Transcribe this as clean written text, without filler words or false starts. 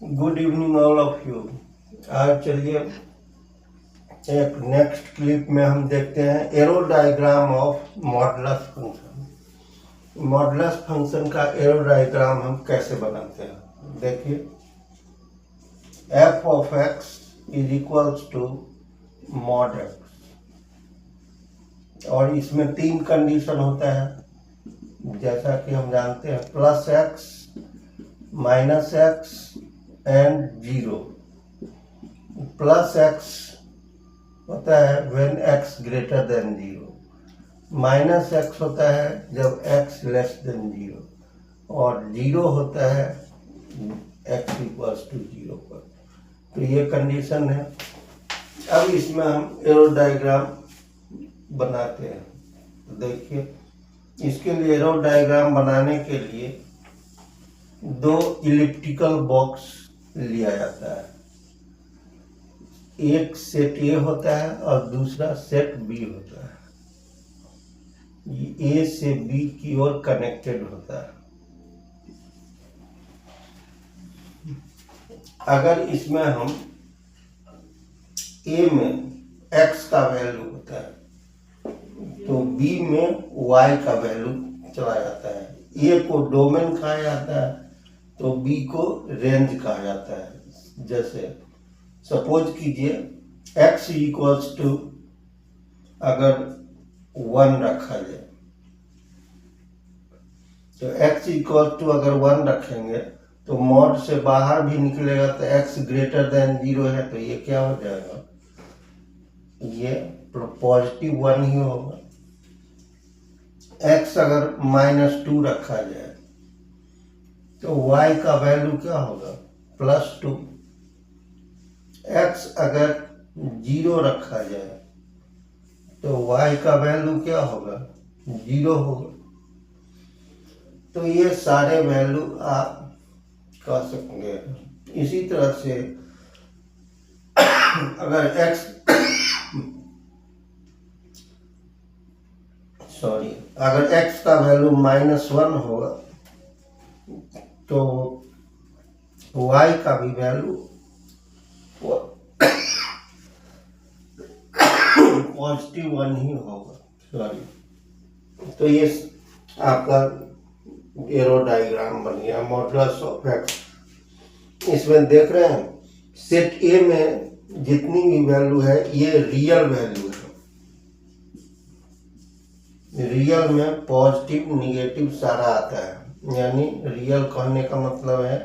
Good evening all of you. आज चलिए एक नेक्स्ट क्लिप में हम देखते हैं arrow diagram of modulus function. Modulus function का एरो डायग्राम हम कैसे बनाते हैं, देखिए। F of x is equals to mod x, और इसमें तीन कंडीशन होता है जैसा कि हम जानते हैं, plus x, minus x and zero. Plus x होता है when x greater than zero, minus x होता है जब एक्स लेस देन जीरो, और जीरो होता है एक्स इक्वल्स टू जीरो पर। तो ये कंडीशन है। अब इसमें हम एरो डायग्राम बनाते हैं। तो देखिए, इसके लिए एरो डायग्राम बनाने के लिए दो इलिप्टिकल बॉक्स लिया जाता है। एक सेट ए होता है और दूसरा सेट बी होता है। ये ए से बी की ओर कनेक्टेड होता है। अगर इसमें हम ए में x का वैल्यू होता है तो b में y का वैल्यू चला जाता है। ए को डोमेन कहा जाता है तो b को रेंज कहा जाता है। जैसे सपोज कीजिए x इक्वल्स टू अगर 1 रखा जाए, तो x इक्वल टू अगर 1 रखेंगे तो मॉड से बाहर भी निकलेगा तो x ग्रेटर देन 0 है, तो ये क्या हो जाएगा, ये पॉजिटिव 1 ही होगा। x अगर -2 रखा जाए तो y का वैल्यू क्या होगा, +2। x अगर 0 रखा जाए तो y का वैल्यू क्या होगा, 0 होगा। तो ये सारे वैल्यू आप कह सकेंगे। इसी तरह से अगर अगर x का वैल्यू -1 होगा तो y का भी वैल्यू +1 ही होगा। तो ये आपका एरो डायग्राम बन गया मॉडुलस ऑफ एक्स। इसमें देख रहे हैं सेट ए में जितनी भी वैल्यू है ये रियल वैल्यू है। रियल में पॉजिटिव निगेटिव सारा आता है, यानी रियल कहने का मतलब है